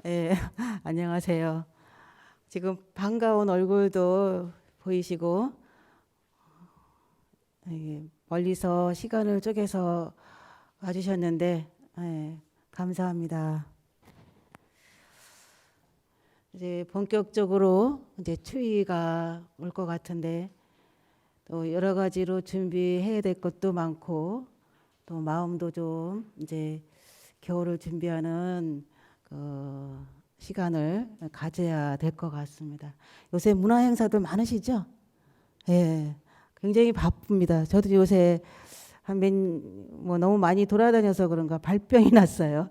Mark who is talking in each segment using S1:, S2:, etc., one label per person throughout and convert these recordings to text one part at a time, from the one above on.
S1: 예, 안녕하세요. 지금 반가운 얼굴도 보이시고, 멀리서 시간을 쪼개서 와주셨는데, 예, 감사합니다. 이제 본격적으로 이제 추위가 올 것 같은데, 또 여러 가지로 준비해야 될 것도 많고, 또 마음도 좀 이제 겨울을 준비하는 그 시간을 가져야 될 것 같습니다. 요새 문화 행사도 많으시죠? 예, 굉장히 바쁩니다. 저도 요새 뭐 너무 많이 돌아다녀서 그런가 발병이 났어요.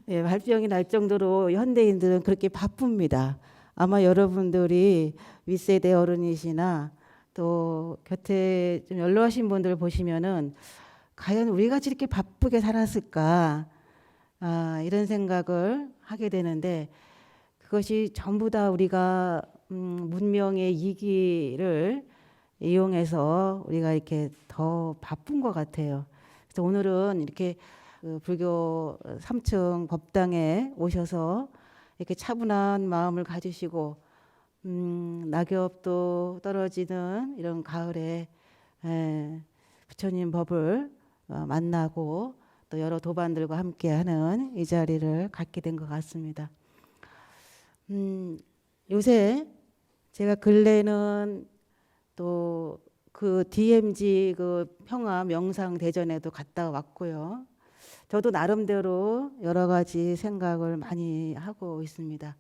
S1: 예, 발병이 날 정도로 현대인들은 그렇게 바쁩니다. 아마 여러분들이 윗세대 어른이시나 또 곁에 좀 연로하신 분들 보시면은 과연 우리가 이렇게 바쁘게 살았을까? 이런 생각을 하게 되는데 그것이 전부 다 우리가 문명의 이기를 이용해서 우리가 이렇게 더 바쁜 것 같아요. 그래서 오늘은 이렇게 그 불교 3층 법당에 오셔서 이렇게 차분한 마음을 가지시고 낙엽도 떨어지는 이런 가을에 부처님 법을 만나고 또 여러 도반들과 함께하는 이 자리를 갖게 된 것 같습니다. 요새 제가 근래는 또 그 DMZ 그 평화 명상 대전에도 갔다 왔고요. 저도 나름대로 여러 가지 생각을 많이 하고 있습니다.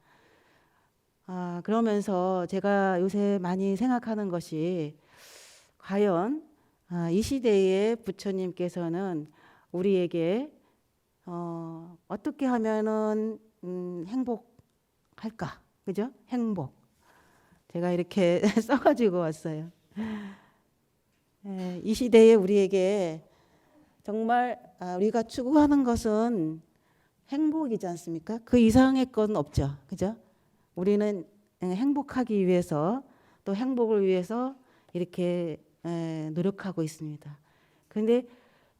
S1: 그러면서 제가 요새 많이 생각하는 것이 과연 이 시대에 부처님께서는 우리에게 어떻게 하면은 행복할까? 그죠? 행복. 제가 이렇게 써가지고 왔어요. 이 시대에 우리에게 정말 우리가 추구하는 것은 행복이지 않습니까? 그 이상의 건 없죠. 그죠? 우리는 행복하기 위해서 또 행복을 위해서 이렇게 노력하고 있습니다. 그런데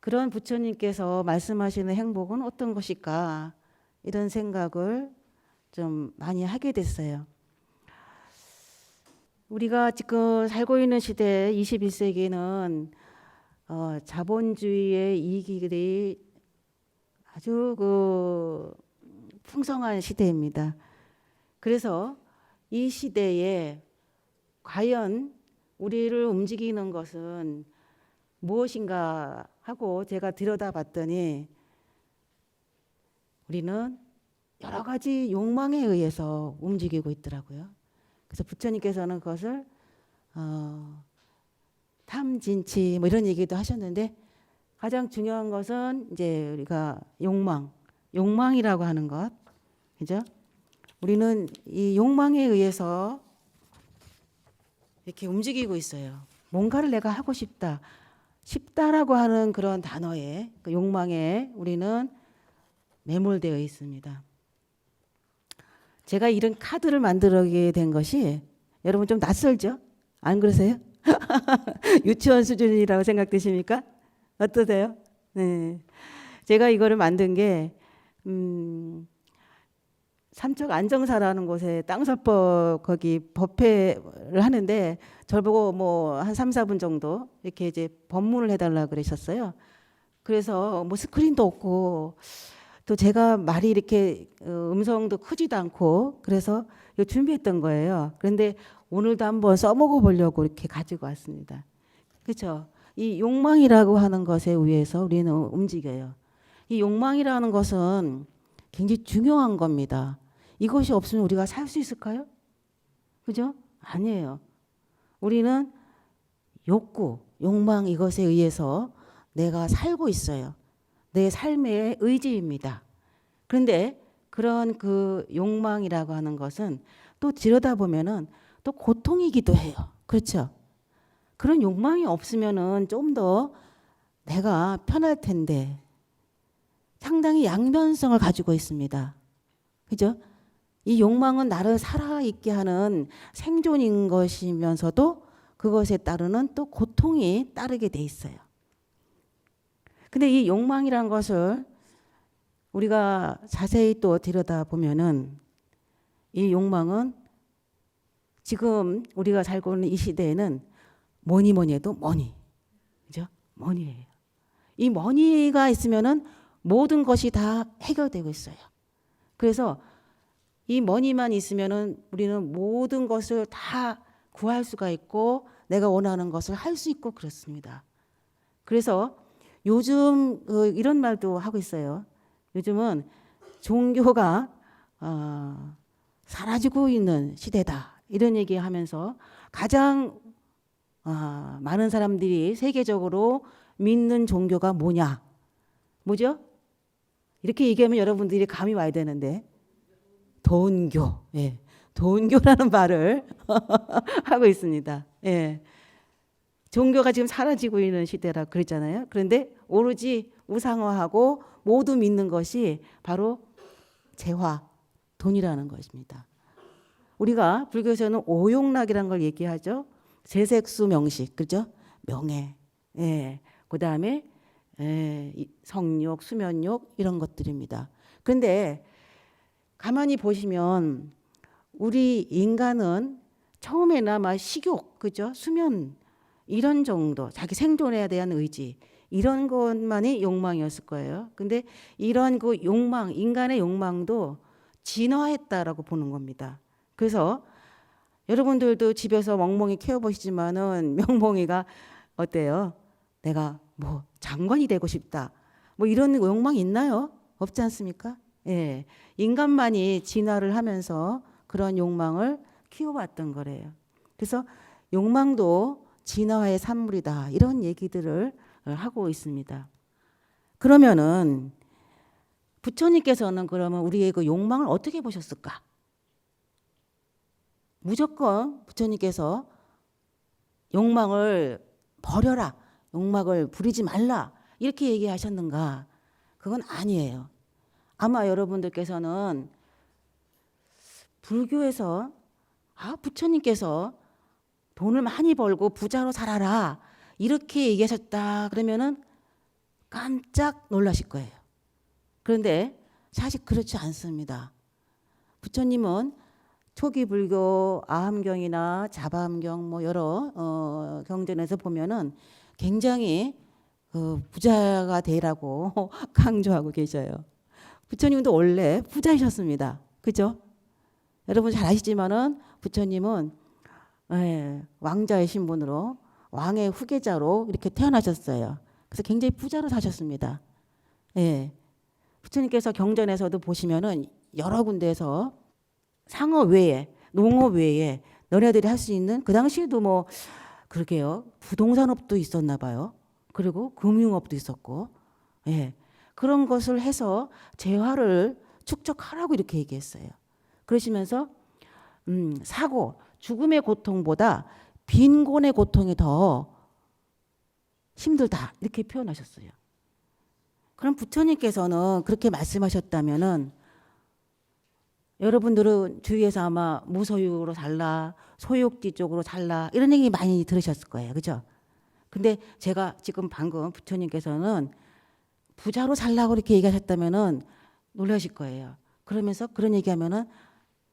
S1: 그런 부처님께서 말씀하시는 행복은 어떤 것일까? 이런 생각을 좀 많이 하게 됐어요. 우리가 지금 살고 있는 시대 21세기는 자본주의의 이익이 아주 그 풍성한 시대입니다. 그래서 이 시대에 과연 우리를 움직이는 것은 무엇인가 하고 제가 들여다봤더니 우리는 여러 가지 욕망에 의해서 움직이고 있더라고요. 그래서 부처님께서는 그것을 탐진치 뭐 이런 얘기도 하셨는데 가장 중요한 것은 이제 우리가 욕망이라고 하는 것, 그죠? 우리는 이 욕망에 의해서 이렇게 움직이고 있어요. 뭔가를 내가 하고 싶다라고 하는 그런 단어에 그 욕망에 우리는 매몰되어 있습니다. 제가 이런 카드를 만들게 된 것이 여러분 좀 낯설죠? 안 그러세요? 유치원 수준이라고 생각되십니까? 어떠세요? 네. 제가 이거를 만든 게 삼척 안정사라는 곳에 땅설법 거기 법회를 하는데 저를 보고 뭐 한 3, 4분 정도 이렇게 이제 법문을 해달라 그러셨어요. 그래서 뭐 스크린도 없고 또 제가 말이 이렇게 음성도 크지도 않고 그래서 이거 준비했던 거예요. 그런데 오늘도 한번 써먹어 보려고 이렇게 가지고 왔습니다. 그렇죠? 이 욕망이라고 하는 것에 의해서 우리는 움직여요. 이 욕망이라는 것은 굉장히 중요한 겁니다. 이것이 없으면 우리가 살 수 있을까요? 그죠? 아니에요. 우리는 욕망 이것에 의해서 내가 살고 있어요. 내 삶의 의지입니다. 그런데 그런 그 욕망이라고 하는 것은 또 들여다보면은 또 고통이기도 해요. 그렇죠? 그런 욕망이 없으면은 좀 더 내가 편할 텐데 상당히 양면성을 가지고 있습니다. 그죠? 이 욕망은 나를 살아있게 하는 생존인 것이면서도 그것에 따르는 또 고통이 따르게 돼 있어요. 근데 이 욕망이란 것을 우리가 자세히 또 들여다보면은 이 욕망은 지금 우리가 살고 있는 이 시대에는 뭐니 뭐니 해도 머니, 그죠? 머니예요. 이 머니가 있으면은 모든 것이 다 해결되고 있어요. 그래서 이 머니만 있으면은 우리는 모든 것을 다 구할 수가 있고 내가 원하는 것을 할 수 있고 그렇습니다. 그래서 요즘 이런 말도 하고 있어요. 요즘은 종교가 사라지고 있는 시대다. 이런 얘기하면서 가장 많은 사람들이 세계적으로 믿는 종교가 뭐냐? 뭐죠? 이렇게 얘기하면 여러분들이 감이 와야 되는데 돈교. 예. 돈교라는 말을 하고 있습니다. 예. 종교가 지금 사라지고 있는 시대라 그랬잖아요. 그런데 오로지 우상화하고 모두 믿는 것이 바로 재화, 돈이라는 것입니다. 우리가 불교에서는 오용락이라는 걸 얘기하죠. 세색수 명식, 그죠? 명예, 예. 그 다음에 성욕, 수면욕 이런 것들입니다. 그런데 가만히 보시면 우리 인간은 처음에는 아마 식욕, 그죠? 수면 이런 정도, 자기 생존에 대한 의지 이런 것만이 욕망이었을 거예요. 근데 이런 그 욕망, 인간의 욕망도 진화했다라고 보는 겁니다. 그래서 여러분들도 집에서 멍멍이 키워보시지만은 멍멍이가 어때요? 내가 뭐 장관이 되고 싶다. 뭐 이런 욕망이 있나요? 없지 않습니까? 예. 인간만이 진화를 하면서 그런 욕망을 키워왔던 거래요. 그래서 욕망도 진화의 산물이다. 이런 얘기들을 하고 있습니다. 그러면은 부처님께서는 그러면 우리의 그 욕망을 어떻게 보셨을까? 무조건 부처님께서 욕망을 버려라. 욕망을 부리지 말라. 이렇게 얘기하셨는가? 그건 아니에요. 아마 여러분들께서는 불교에서 부처님께서 돈을 많이 벌고 부자로 살아라. 이렇게 얘기하셨다. 그러면은 깜짝 놀라실 거예요. 그런데 사실 그렇지 않습니다. 부처님은 초기 불교 아함경이나 자바함경 뭐 여러 경전에서 보면은 굉장히 부자가 되라고 강조하고 계셔요. 부처님도 원래 부자이셨습니다. 그죠? 여러분 잘 아시지만은 부처님은 왕자의 신분으로 왕의 후계자로 이렇게 태어나셨어요. 그래서 굉장히 부자로 사셨습니다. 예. 부처님께서 경전에서도 보시면은 여러 군데에서 상업 외에, 농업 외에 너네들이 할 수 있는 그 당시에도 뭐 그러게요. 부동산업도 있었나 봐요. 그리고 금융업도 있었고, 예. 그런 것을 해서 재화를 축적하라고 이렇게 얘기했어요. 그러시면서 사고, 죽음의 고통보다 빈곤의 고통이 더 힘들다 이렇게 표현하셨어요. 그럼 부처님께서는 그렇게 말씀하셨다면은 여러분들은 주위에서 아마 무소유로 살라, 소유욕지 쪽으로 살라 이런 얘기 많이 들으셨을 거예요. 그죠? 근데 제가 지금 방금 부처님께서는 부자로 살라고 이렇게 얘기하셨다면은 놀라실 거예요. 그러면서 그런 얘기하면은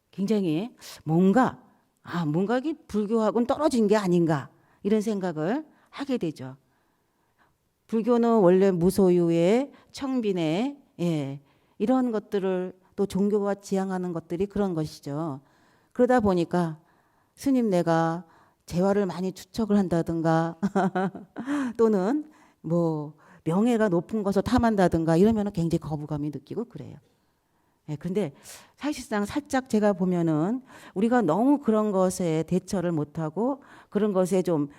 S1: 굉장히 뭔가 이게 불교하고는 떨어진 게 아닌가 이런 생각을 하게 되죠. 불교는 원래 무소유의 청빈의 이런 것들을 또 종교가 지향하는 것들이 그런 것이죠. 그러다 보니까 스님 내가 재화를 많이 추척을 한다든가 또는 뭐 명예가 높은 것을 탐한다든가 이러면 굉장히 거부감이 느끼고 그래요. 그런데 사실상 살짝 제가 보면은 우리가 너무 그런 것에 대처를 못하고 그런 것에 좀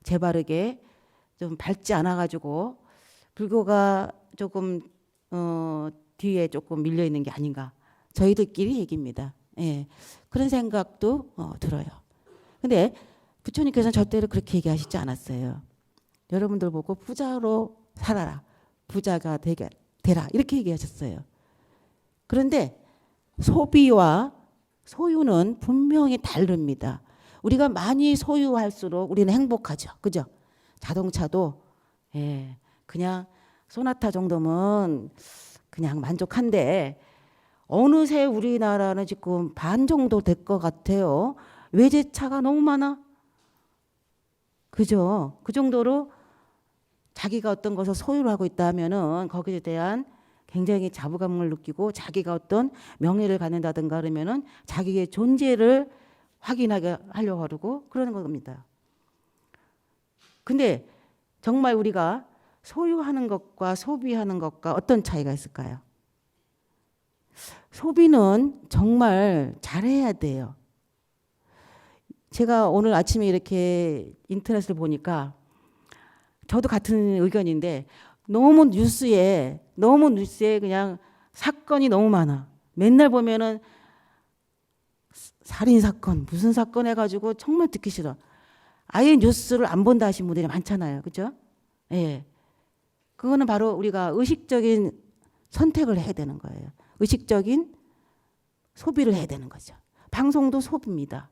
S1: 재바르게 좀 밟지 않아가지고 불교가 조금 뒤에 조금 밀려 있는 게 아닌가 저희들끼리 얘기입니다. 그런 생각도 들어요. 근데 부처님께서는 절대로 그렇게 얘기하시지 않았어요. 여러분들 보고 부자로 살아라, 부자가 되라 이렇게 얘기하셨어요. 그런데 소비와 소유는 분명히 다릅니다. 우리가 많이 소유할수록 우리는 행복하죠. 그죠? 자동차도 그냥 소나타 정도면 그냥 만족한데 어느새 우리나라는 지금 반 정도 될 것 같아요. 외제차가 너무 많아. 그죠? 그 정도로 자기가 어떤 것을 소유를 하고 있다 하면은 거기에 대한 굉장히 자부감을 느끼고 자기가 어떤 명예를 갖는다든가 그러면은 자기의 존재를 확인하게 하려고 하고 그러는 겁니다. 근데 정말 우리가 소유하는 것과 소비하는 것과 어떤 차이가 있을까요? 소비는 정말 잘해야 돼요. 제가 오늘 아침에 이렇게 인터넷을 보니까 저도 같은 의견인데 너무 뉴스에 그냥 사건이 너무 많아. 맨날 보면은 살인 사건, 무슨 사건 해가지고 정말 듣기 싫어. 아예 뉴스를 안 본다 하신 분들이 많잖아요. 그죠? 예. 그거는 바로 우리가 의식적인 선택을 해야 되는 거예요. 의식적인 소비를 해야 되는 거죠. 방송도 소비입니다.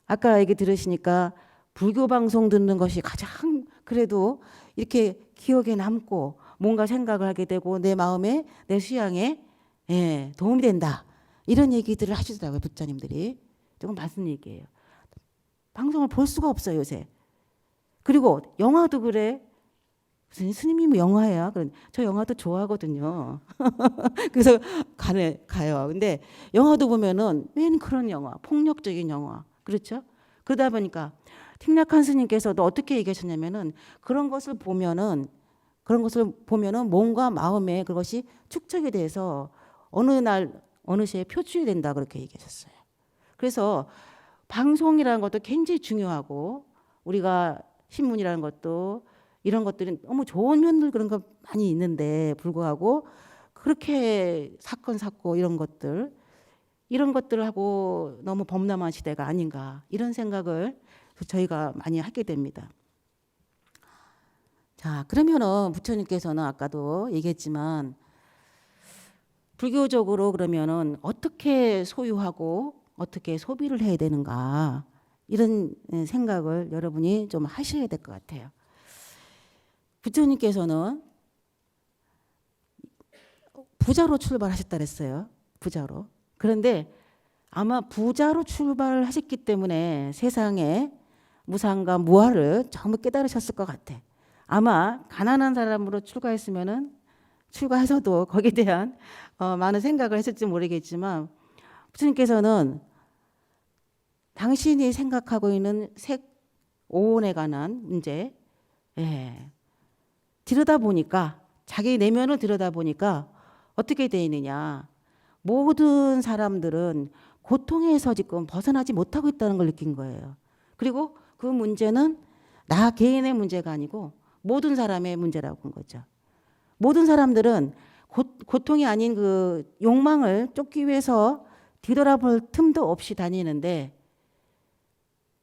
S1: 아까 얘기 들으시니까 불교 방송 듣는 것이 가장 그래도 이렇게 기억에 남고 뭔가 생각을 하게 되고 내 마음에 내 수양에 도움이 된다. 이런 얘기들을 하시더라고요. 부처님들이. 조금 맞는 얘기예요. 방송을 볼 수가 없어요. 요새. 그리고 영화도 그래. 무슨 스님이 뭐 영화야. 저 영화도 좋아하거든요. 그래서 가요. 근데 영화도 보면은 웬 그런 영화. 폭력적인 영화. 그렇죠? 그러다 보니까 틱낙한 스님께서도 어떻게 얘기하셨냐면은 그런 것을 보면은 몸과 마음에 그것이 축적이 돼서 어느 날 어느 시에 표출이 된다 그렇게 얘기하셨어요. 그래서 방송이라는 것도 굉장히 중요하고 우리가 신문이라는 것도 이런 것들은 너무 좋은 면들 그런 거 많이 있는데 불구하고 그렇게 사건 사고 이런 것들을 하고 너무 범람한 시대가 아닌가 이런 생각을 저희가 많이 하게 됩니다. 자, 그러면은 부처님께서는 아까도 얘기했지만 불교적으로 그러면은 어떻게 소유하고 어떻게 소비를 해야 되는가 이런 생각을 여러분이 좀 하셔야 될 것 같아요. 부처님께서는 부자로 출발하셨다 그랬어요. 부자로. 그런데 아마 부자로 출발하셨기 때문에 세상에 무상과 무아를 전부 깨달으셨을 것 같아. 아마 가난한 사람으로 출가해서도 거기에 대한 많은 생각을 했을지 모르겠지만 부처님께서는 당신이 생각하고 있는 색오온에 관한 문제 들여다보니까 자기 내면을 들여다보니까 어떻게 되어 있느냐. 모든 사람들은 고통에서 지금 벗어나지 못하고 있다는 걸 느낀 거예요. 그리고 그 문제는 나 개인의 문제가 아니고 모든 사람의 문제라고 한 거죠. 모든 사람들은 고통이 아닌 그 욕망을 쫓기 위해서 뒤돌아볼 틈도 없이 다니는데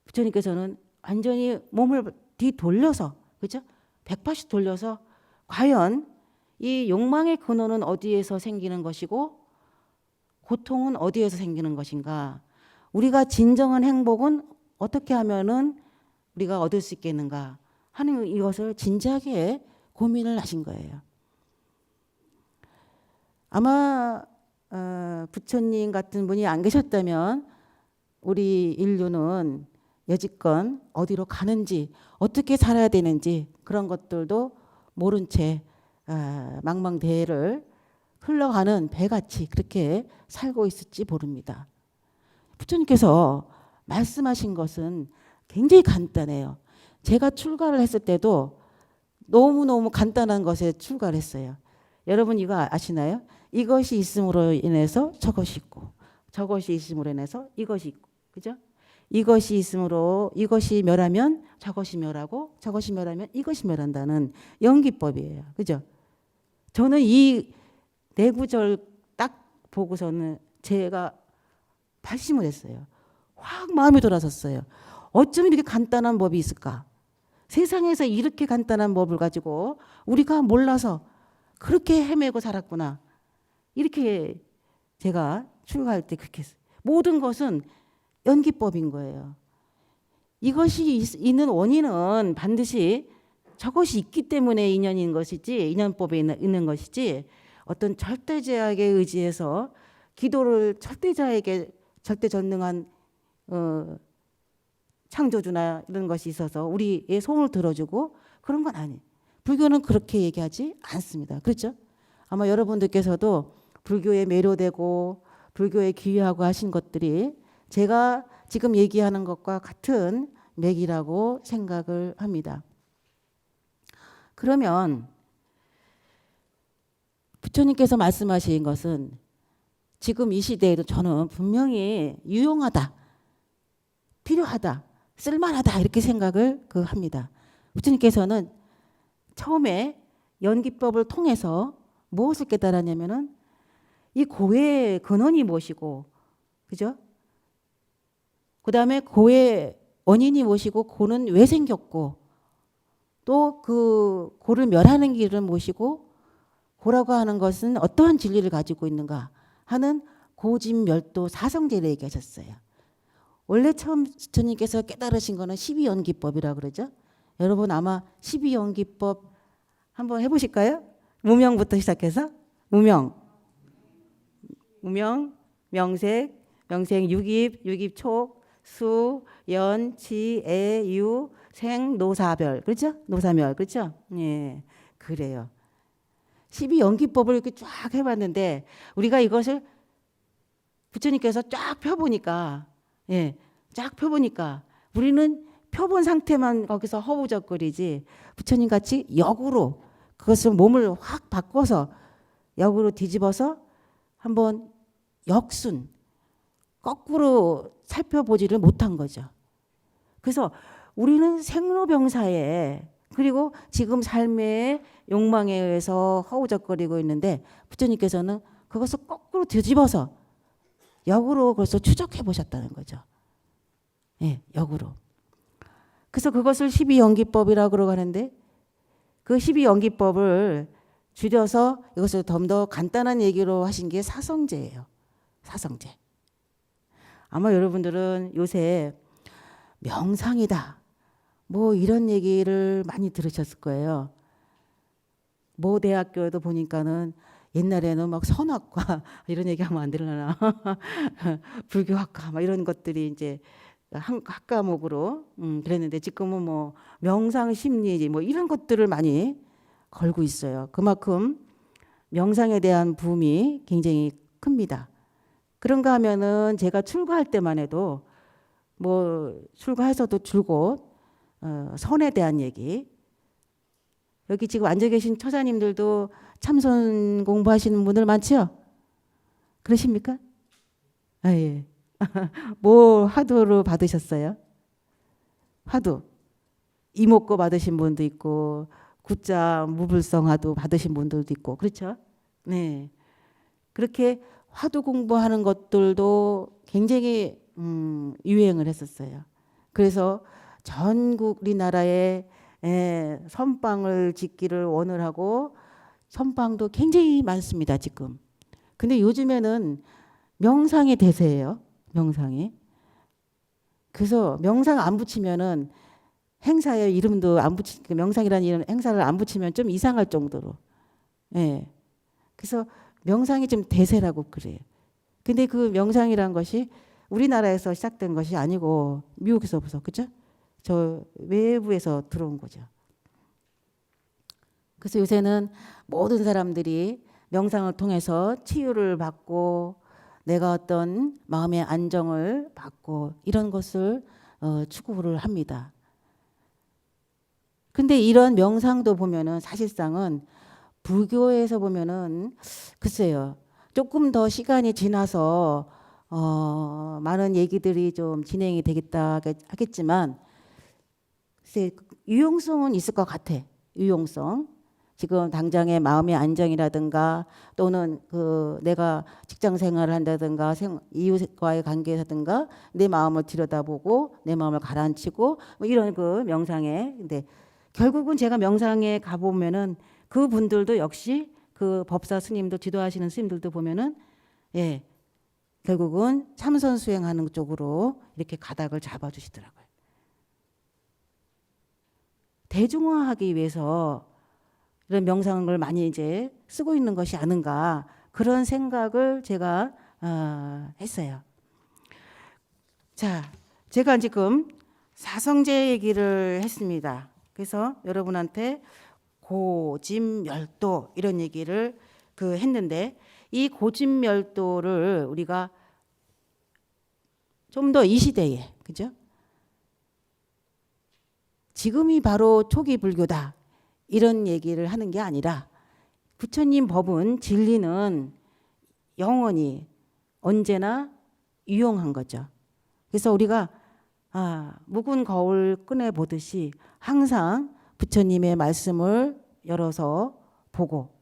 S1: 부처님께서는 완전히 몸을 뒤돌려서 그죠? 180 돌려서 과연 이 욕망의 근원은 어디에서 생기는 것이고 고통은 어디에서 생기는 것인가? 우리가 진정한 행복은 어떻게 하면은 우리가 얻을 수 있겠는가 하는 이것을 진지하게 고민을 하신 거예요. 아마 부처님 같은 분이 안 계셨다면 우리 인류는 여지껏 어디로 가는지 어떻게 살아야 되는지 그런 것들도 모른 채 망망대해를 흘러가는 배같이 그렇게 살고 있을지 모릅니다. 부처님께서 말씀하신 것은 굉장히 간단해요. 제가 출가를 했을 때도 너무너무 간단한 것에 출가를 했어요. 여러분 이거 아시나요? 이것이 있음으로 인해서 저것이 있고 저것이 있음으로 인해서 이것이 있고 그죠? 이것이 있음으로 이것이 멸하면 저것이 멸하고 저것이 멸하면 이것이 멸한다는 연기법이에요. 그죠? 저는 이 네 구절 딱 보고서는 제가 발심을 했어요. 확 마음이 돌아섰어요. 어쩜 이렇게 간단한 법이 있을까? 세상에서 이렇게 간단한 법을 가지고 우리가 몰라서 그렇게 헤매고 살았구나. 이렇게 제가 출가할 때 그렇게 했어요. 모든 것은 연기법인 거예요. 이것이 있는 원인은 반드시 저것이 있기 때문에 인연인 것이지, 인연법에 있는 것이지, 어떤 절대자에게 의지해서 기도를 절대자에게 절대전능한 창조주나 이런 것이 있어서 우리의 소원을 들어주고 그런 건 아니에요. 불교는 그렇게 얘기하지 않습니다. 그렇죠? 아마 여러분들께서도 불교에 매료되고 불교에 귀의하고 하신 것들이 제가 지금 얘기하는 것과 같은 맥이라고 생각을 합니다. 그러면 부처님께서 말씀하신 것은 지금 이 시대에도 저는 분명히 유용하다, 필요하다, 쓸만하다 이렇게 생각을 합니다. 부처님께서는 처음에 연기법을 통해서 무엇을 깨달았냐면은 이 고의 근원이 무엇이고, 그죠? 그 다음에 고의 원인이 무엇이고, 고는 왜 생겼고, 또 그 고를 멸하는 길은 무엇이고, 고라고 하는 것은 어떠한 진리를 가지고 있는가 하는 고진멸도 사성제를 얘기하셨어요. 원래 처음 부처님께서 깨달으신 거는 12연기법이라고 그러죠. 여러분 아마 12연기법 한번 해보실까요? 무명부터 시작해서 무명, 명색, 유깁, 수, 연, 지, 애, 유, 생, 노사별. 그렇죠? 노사멸. 그렇죠? 예. 그래요. 12연기법을 이렇게 쫙 해봤는데 우리가 이것을 부처님께서 쫙 펴보니까 우리는 펴본 상태만 거기서 허우적거리지 부처님 같이 역으로 그것을 몸을 확 바꿔서 역으로 뒤집어서 한번 역순 거꾸로 살펴보지를 못한 거죠. 그래서 우리는 생로병사에 그리고 지금 삶의 욕망에 의해서 허우적거리고 있는데 부처님께서는 그것을 거꾸로 뒤집어서 역으로 그래서 추적해 보셨다는 거죠. 예, 역으로. 그래서 그것을 12연기법이라고 하는데 그 12연기법을 줄여서 이것을 좀 더 간단한 얘기로 하신 게 사성제예요. 사성제. 아마 여러분들은 요새 명상이다. 뭐 이런 얘기를 많이 들으셨을 거예요. 모 대학교에도 보니까는 옛날에는 막 선학과 이런 얘기하면 안 되려나 불교학과 막 이런 것들이 이제 학과목으로 그랬는데 지금은 뭐 명상 심리 뭐 이런 것들을 많이 걸고 있어요. 그만큼 명상에 대한 붐이 굉장히 큽니다. 그런가 하면은 제가 출가할 때만 해도 뭐 출가해서도 줄곧 선에 대한 얘기, 여기 지금 앉아 계신 처자님들도 참선 공부하시는 분들 많죠? 그러십니까? 아, 예. 뭐 화두로 받으셨어요? 화두. 이목고 받으신 분도 있고 굿자 무불성 화두 받으신 분들도 있고 그렇죠? 네. 그렇게 화두 공부하는 것들도 굉장히 유행을 했었어요. 그래서 전국 우리나라에 선방을 짓기를 원을 하고 선방도 굉장히 많습니다. 지금. 근데 요즘에는 명상이 대세예요. 명상이. 그래서 명상 안 붙이면은 행사에 이름도 안 붙이 명상이라는 이런 행사를 안 붙이면 좀 이상할 정도로. 예. 그래서 명상이 좀 대세라고 그래요. 근데 그 명상이란 것이 우리나라에서 시작된 것이 아니고 미국에서부터 그죠? 저 외부에서 들어온 거죠. 그래서 요새는 모든 사람들이 명상을 통해서 치유를 받고 내가 어떤 마음의 안정을 받고 이런 것을 추구를 합니다. 근데 이런 명상도 보면은 사실상은 불교에서 보면은 글쎄요. 조금 더 시간이 지나서 많은 얘기들이 좀 진행이 되겠다 하겠지만 글쎄 유용성은 있을 것 같아. 유용성. 지금 당장의 마음의 안정이라든가 또는 그 내가 직장 생활을 한다든가 이웃과의 관계라든가 내 마음을 들여다보고 내 마음을 가라앉히고 뭐 이런 그 명상에 근데 결국은 제가 명상에 가보면은 그 분들도 역시 그 법사 스님도 지도하시는 스님들도 보면은 예 결국은 참선 수행하는 쪽으로 이렇게 가닥을 잡아주시더라고요. 대중화하기 위해서 이런 명상을 많이 이제 쓰고 있는 것이 아닌가 그런 생각을 제가 했어요. 자, 제가 지금 사성제 얘기를 했습니다. 그래서 여러분한테 고짐멸도 이런 얘기를 했는데 이 고짐멸도를 우리가 좀 더 이 시대에 그죠? 지금이 바로 초기 불교다 이런 얘기를 하는 게 아니라 부처님 법은 진리는 영원히 언제나 유용한 거죠. 그래서 우리가 묵은 거울 꺼내 보듯이 항상 부처님의 말씀을 열어서 보고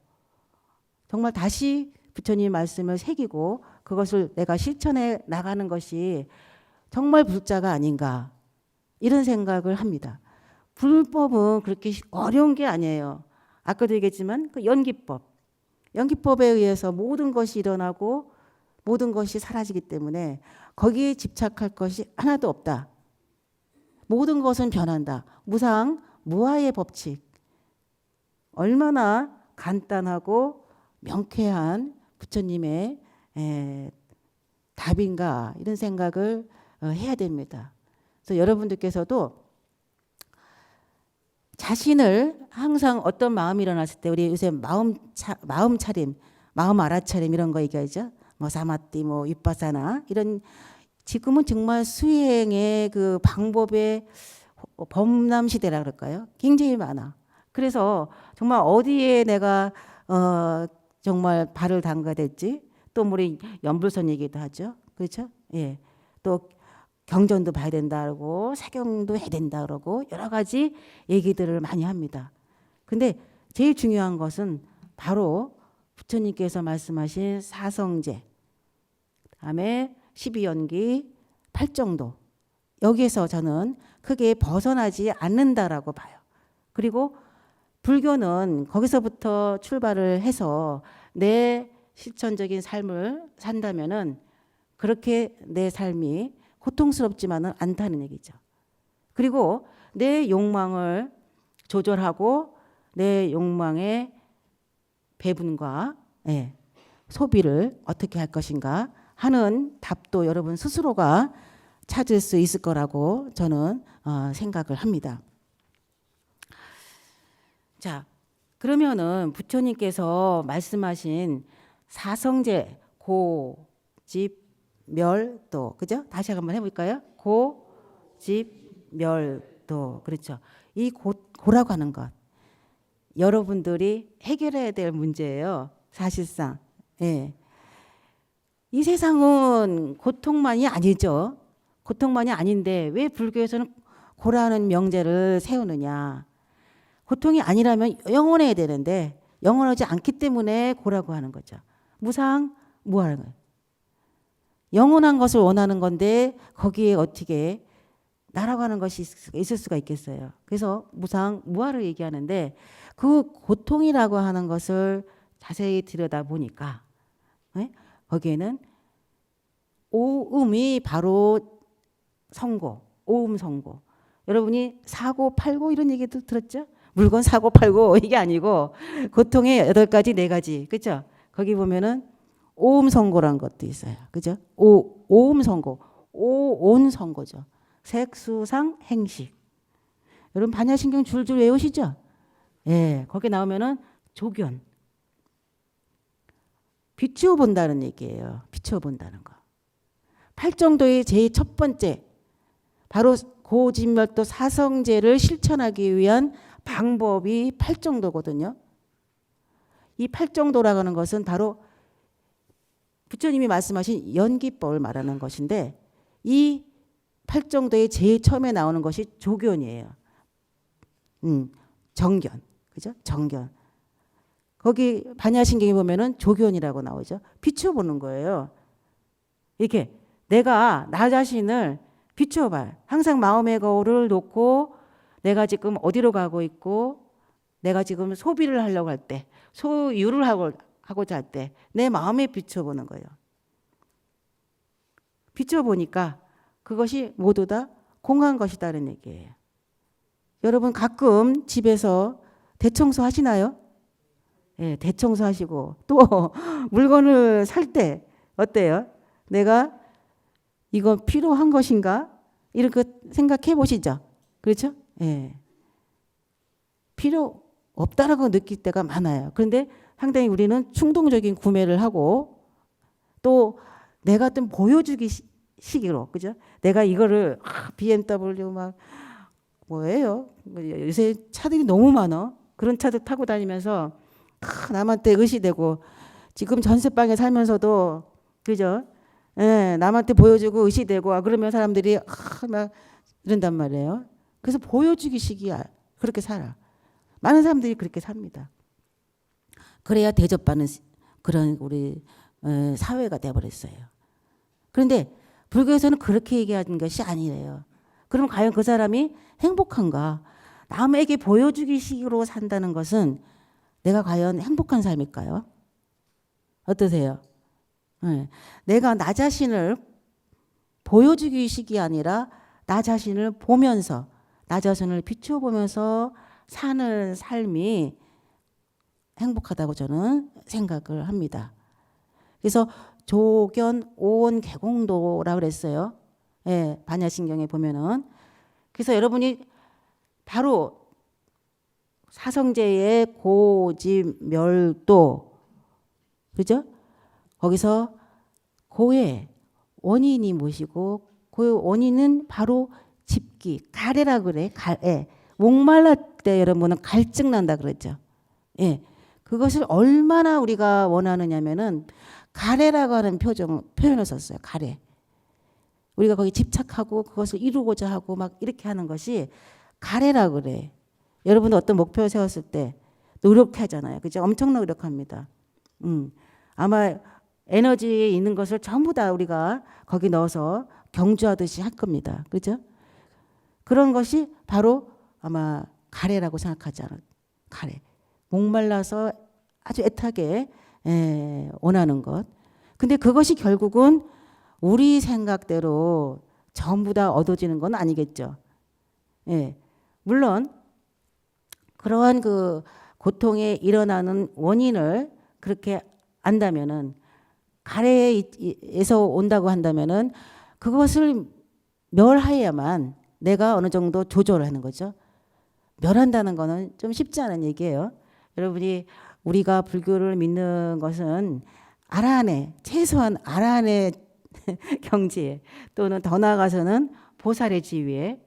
S1: 정말 다시 부처님 말씀을 새기고 그것을 내가 실천해 나가는 것이 정말 불자가 아닌가 이런 생각을 합니다. 불법은 그렇게 어려운 게 아니에요. 아까도 얘기했지만 그 연기법에 의해서 모든 것이 일어나고 모든 것이 사라지기 때문에 거기에 집착할 것이 하나도 없다. 모든 것은 변한다. 무상 무아의 법칙. 얼마나 간단하고 명쾌한 부처님의 답인가 이런 생각을 해야 됩니다. 그래서 여러분들께서도 자신을 항상 어떤 마음이 일어났을 때 우리 요새 마음 차림, 마음 알아차림 이런 거 얘기하죠. 뭐 사마띠, 뭐 윗바사나 이런 지금은 정말 수행의 그 방법의 범람 시대라 그럴까요? 굉장히 많아. 그래서 정말 어디에 내가 정말 발을 담가야 될지 또 우리 연불선 얘기도 하죠. 그렇죠? 예. 또 경전도 봐야 된다고 사경도 해야 된다 그러고 여러 가지 얘기들을 많이 합니다. 근데 제일 중요한 것은 바로 부처님께서 말씀하신 사성제 그다음에 12연기 8정도 여기에서 저는 크게 벗어나지 않는다라고 봐요. 그리고 불교는 거기서부터 출발을 해서 내 실천적인 삶을 산다면은 그렇게 내 삶이 고통스럽지만은 않다는 얘기죠. 그리고 내 욕망을 조절하고 내 욕망의 배분과 소비를 어떻게 할 것인가 하는 답도 여러분 스스로가 찾을 수 있을 거라고 저는 생각을 합니다. 자, 그러면은 부처님께서 말씀하신 사성제 고집멸도 그죠? 다시 한번 해볼까요? 고집멸도 그렇죠. 이 고라고 하는 것 여러분들이 해결해야 될 문제예요. 사실상 이 세상은 고통만이 아니죠. 고통만이 아닌데 왜 불교에서는 고라는 명제를 세우느냐. 고통이 아니라면 영원해야 되는데 영원하지 않기 때문에 고라고 하는 거죠. 무상 무아라는 거예요. 영원한 것을 원하는 건데 거기에 어떻게 날아가는 것이 있을 수가 있겠어요. 그래서 무상 무아를 얘기하는데 그 고통이라고 하는 것을 자세히 들여다보니까 거기에는 오음이 바로 성고, 오음 성고. 여러분이 사고 팔고 이런 얘기도 들었죠? 물건 사고 팔고 이게 아니고 고통의 8가지 4가지 그렇죠? 거기 보면은 오음 성고란 것도 있어요. 그죠? 오음 성고, 오온 성고죠. 색수상 행식. 여러분 반야신경 줄줄 외우시죠? 예, 거기 나오면은 조견. 비추어 본다는 얘기예요. 비추어 본다는 거. 팔정도의 제일 첫 번째 바로 고진멸도 사성제를 실천하기 위한 방법이 팔정도거든요. 이 팔정도라고 하는 것은 바로 부처님이 말씀하신 연기법을 말하는 것인데 이 팔정도의 제일 처음에 나오는 것이 조견이에요. 정견. 그죠? 정견. 거기 반야신경에 보면은 조견이라고 나오죠. 비추어 보는 거예요. 이렇게 내가 나 자신을 비추어 봐요. 항상 마음의 거울을 놓고 내가 지금 어디로 가고 있고 내가 지금 소비를 하려고 할 때 소유를 하고자 할 때 내 마음에 비추어 보는 거예요. 비추어 보니까 그것이 모두 다 공한 것이다는 얘기예요. 여러분 가끔 집에서 대청소 하시나요? 예, 대청소 하시고 또 물건을 살 때 어때요? 내가 이거 필요한 것인가? 이렇게 생각해 보시죠. 그렇죠? 예. 필요 없다라고 느낄 때가 많아요. 그런데 상당히 우리는 충동적인 구매를 하고 또 내가 어떤 보여주기 시기로, 그죠? 내가 이거를 BMW 막 뭐예요? 요새 차들이 너무 많아. 그런 차들 타고 다니면서 남한테 의시되고 지금 전세방에 살면서도 그죠? 예, 남한테 보여주고 의시되고 그러면 사람들이 막 이런단 말이에요. 그래서 보여주기 시기야. 그렇게 살아. 많은 사람들이 그렇게 삽니다. 그래야 대접받는 그런 우리 사회가 돼버렸어요. 그런데 불교에서는 그렇게 얘기하는 것이 아니래요. 그럼 과연 그 사람이 행복한가? 남에게 보여주기 식으로 산다는 것은 내가 과연 행복한 삶일까요? 어떠세요? 네. 내가 나 자신을 보여주기 식이 아니라 나 자신을 보면서 나 자신을 비춰보면서 사는 삶이 행복하다고 저는 생각을 합니다. 그래서 조견 오온 개공도라고 그랬어요. 예, 반야신경에 보면은. 그래서 여러분이 바로 사성제의 고지멸도, 그죠? 거기서 고의 원인이 무엇이고 그 원인은 바로 집기, 가래라 그래. 예. 목말랄 때 여러분은 갈증 난다 그랬죠. 예. 그것을 얼마나 우리가 원하느냐면은 가래라고 하는 표현을 썼어요. 가래. 우리가 거기 집착하고 그것을 이루고자 하고 막 이렇게 하는 것이 가래라고 그래. 여러분도 어떤 목표 세웠을 때 노력하잖아요. 그죠? 엄청 노력합니다. 아마 에너지에 있는 것을 전부 다 우리가 거기 넣어서 경주하듯이 할 겁니다. 그죠? 그런 것이 바로 아마 가래라고 생각하지 않아요. 가래. 목말라서 아주 애타게 원하는 것. 근데 그것이 결국은 우리 생각대로 전부 다 얻어지는 건 아니겠죠. 예. 물론 그러한 그 고통에 일어나는 원인을 그렇게 안다면은 가래에서 온다고 한다면은 그것을 멸해야만 내가 어느 정도 조절을 하는 거죠. 멸한다는 거는 좀 쉽지 않은 얘기예요. 여러분이 우리가 불교를 믿는 것은 아라한의 최소한 아라한의 경지에 또는 더 나아가서는 보살의 지위에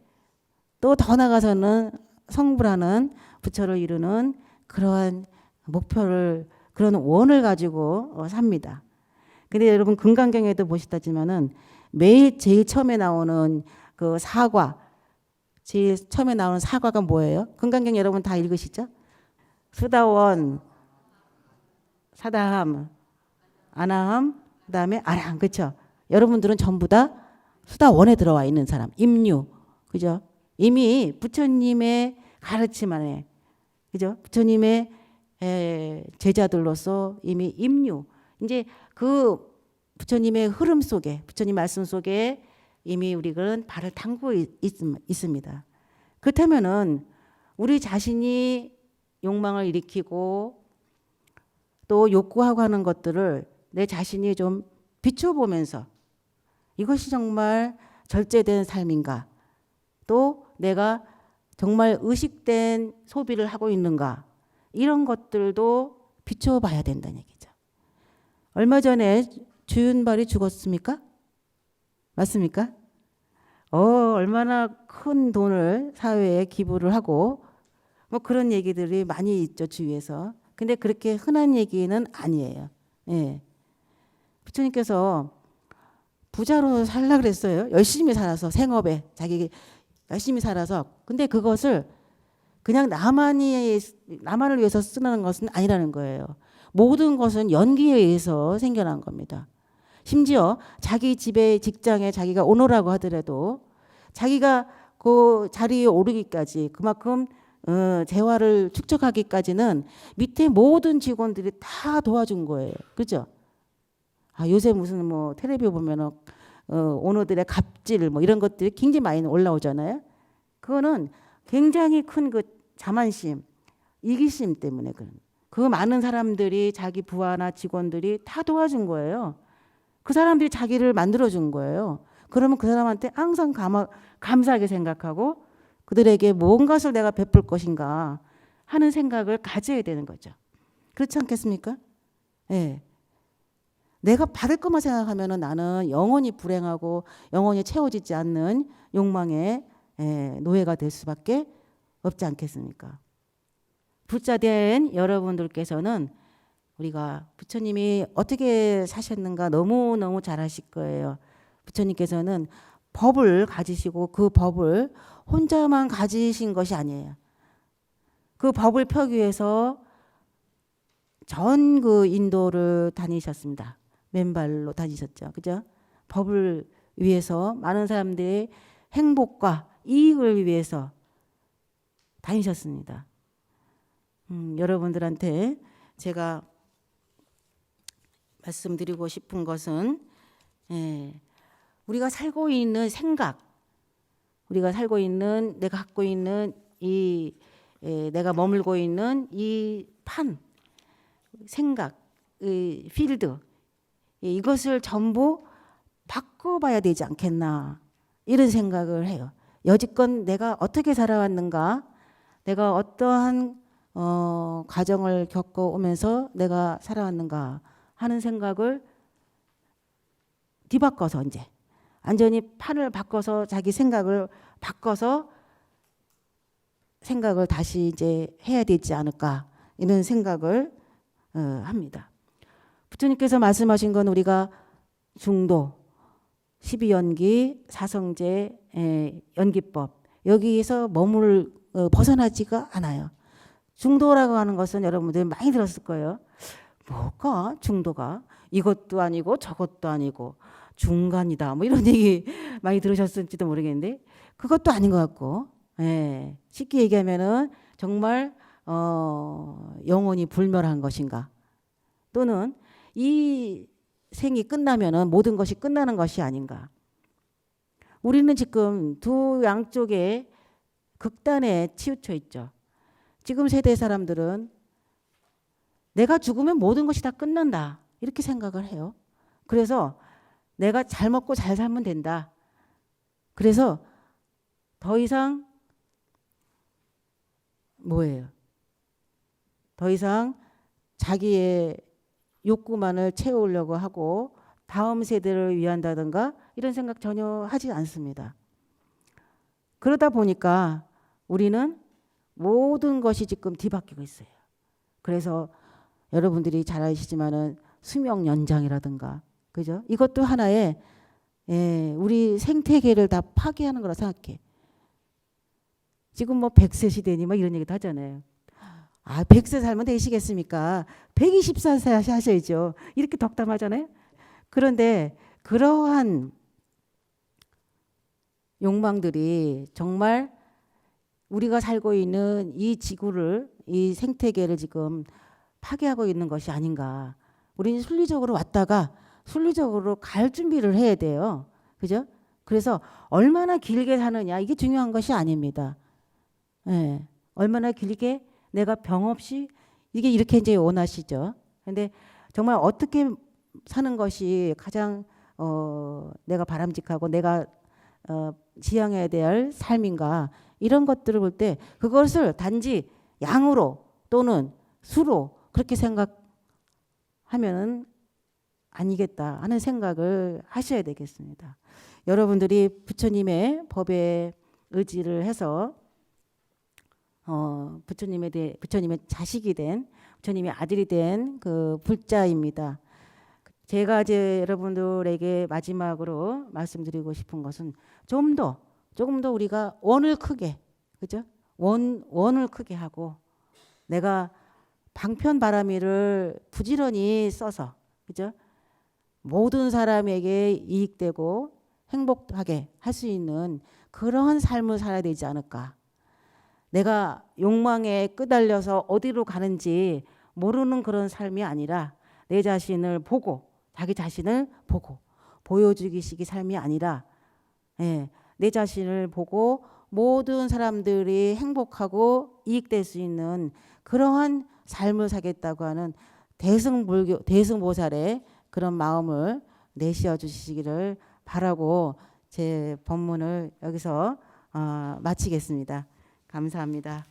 S1: 또 더 나아가서는 성불하는 부처를 이루는 그러한 목표를 그런 원을 가지고 삽니다. 근데 여러분 금강경에도 보시다지만은 매일 제일 처음에 나오는 그 사과 제일 처음에 나오는 사과가 뭐예요? 금강경 여러분 다 읽으시죠? 수다원, 사다함, 아나함, 그다음에 아랑, 그렇죠? 여러분들은 전부 다 수다원에 들어와 있는 사람, 임류, 그죠? 이미 부처님의 가르침 안에, 그죠? 부처님의 제자들로서 이미 임류, 이제 그 부처님의 흐름 속에, 부처님 말씀 속에 이미 우리는 발을 담고 있습니다. 그렇다면은 우리 자신이 욕망을 일으키고 또 욕구하고 하는 것들을 내 자신이 좀 비춰보면서 이것이 정말 절제된 삶인가? 또 내가 정말 의식된 소비를 하고 있는가? 이런 것들도 비춰봐야 된다는 얘기죠. 얼마 전에 주윤발이 죽었습니까? 맞습니까? 얼마나 큰 돈을 사회에 기부를 하고 뭐 그런 얘기들이 많이 있죠, 주위에서. 근데 그렇게 흔한 얘기는 아니에요. 예. 부처님께서 부자로 살라 그랬어요. 열심히 살아서 생업에 자기 열심히 살아서. 근데 그것을 그냥 나만을 위해서 쓰는 것은 아니라는 거예요. 모든 것은 연기에 의해서 생겨난 겁니다. 심지어 자기 집에 직장에 자기가 오너라고 하더라도 자기가 그 자리에 오르기까지 그만큼 재화를 축적하기까지는 밑에 모든 직원들이 다 도와준 거예요. 그죠? 요새 무슨 뭐 텔레비 보면은 오너들의 갑질 뭐 이런 것들이 굉장히 많이 올라오잖아요. 그거는 굉장히 큰 그 자만심, 이기심 때문에 그 많은 사람들이 자기 부하나 직원들이 다 도와준 거예요. 그 사람들이 자기를 만들어준 거예요. 그러면 그 사람한테 항상 감사하게 생각하고 그들에게 무엇을 내가 베풀 것인가 하는 생각을 가져야 되는 거죠. 그렇지 않겠습니까? 예. 내가 받을 것만 생각하면 나는 영원히 불행하고 영원히 채워지지 않는 욕망의 노예가 될 수밖에 없지 않겠습니까? 부자된 여러분들께서는 우리가 부처님이 어떻게 사셨는가 너무너무 잘 아실 거예요. 부처님께서는 법을 가지시고 그 법을 혼자만 가지신 것이 아니에요. 그 법을 펴기 위해서 전 그 인도를 다니셨습니다. 맨발로 다니셨죠. 그죠? 법을 위해서 많은 사람들의 행복과 이익을 위해서 다니셨습니다. 여러분들한테 제가 말씀드리고 싶은 것은 우리가 살고 있는 생각, 우리가 살고 있는 내가 갖고 있는 이 내가 머물고 있는 이 판, 생각, 이 필드 이것을 전부 바꿔봐야 되지 않겠나 이런 생각을 해요. 여지껏 내가 어떻게 살아왔는가, 내가 어떠한 과정을 겪어오면서 내가 살아왔는가 하는 생각을 뒤바꿔서 이제 완전히 판을 바꿔서 자기 생각을 바꿔서 생각을 다시 이제 해야 되지 않을까 이런 생각을 합니다. 부처님께서 말씀하신 건 우리가 중도, 12연기, 사성제, 연기법 여기에서 벗어나지가 않아요. 중도라고 하는 것은 여러분들 많이 들었을 거예요. 뭐가 중도가 이것도 아니고 저것도 아니고 중간이다 뭐 이런 얘기 많이 들으셨을지도 모르겠는데 그것도 아닌 것 같고 쉽게 얘기하면은 정말 영원히 불멸한 것인가 또는 이 생이 끝나면은 모든 것이 끝나는 것이 아닌가. 우리는 지금 두 양쪽에 극단에 치우쳐 있죠. 지금 세대 사람들은 내가 죽으면 모든 것이 다 끝난다 이렇게 생각을 해요. 그래서 내가 잘 먹고 잘 살면 된다. 그래서 더 이상 뭐예요? 더 이상 자기의 욕구만을 채우려고 하고 다음 세대를 위한다든가 이런 생각 전혀 하지 않습니다. 그러다 보니까 우리는 모든 것이 지금 뒤바뀌고 있어요. 그래서 여러분들이 잘 아시지만은 수명 연장이라든가 그죠? 이것도 하나의 우리 생태계를 다 파괴하는 거라 생각해. 지금 뭐 100세 시대니 뭐 이런 얘기도 하잖아요. 100세 살면 되시겠습니까? 124세 하셔야죠. 이렇게 덕담하잖아요. 그런데 그러한 욕망들이 정말 우리가 살고 있는 이 지구를 이 생태계를 지금 파괴하고 있는 것이 아닌가. 우리는 순리적으로 왔다가 순리적으로 갈 준비를 해야 돼요. 그죠? 그래서 얼마나 길게 사느냐 이게 중요한 것이 아닙니다. 얼마나 길게 내가 병 없이 이게 이렇게 이제 원하시죠. 근데 정말 어떻게 사는 것이 가장 내가 바람직하고 내가 지향해야 될 삶인가 이런 것들을 볼 때 그것을 단지 양으로 또는 수로 그렇게 생각하면은 아니겠다 하는 생각을 하셔야 되겠습니다. 여러분들이 부처님의 법에 의지를 해서 부처님의 자식이 된 부처님의 아들이 된 그 불자입니다. 제가 이제 여러분들에게 마지막으로 말씀드리고 싶은 것은 조금 더 우리가 원을 크게 그죠? 원을 크게 하고 내가 방편바라미를 부지런히 써서 그죠? 모든 사람에게 이익되고 행복하게 할 수 있는 그러한 삶을 살아야 되지 않을까. 내가 욕망에 끄달려서 어디로 가는지 모르는 그런 삶이 아니라 내 자신을 보고 자기 자신을 보고 보여주기식의 삶이 아니라 내 자신을 보고 모든 사람들이 행복하고 이익될 수 있는 그러한 삶을 살겠다고 하는 대승보살의 그런 마음을 내시어 주시기를 바라고 제 법문을 여기서 마치겠습니다. 감사합니다.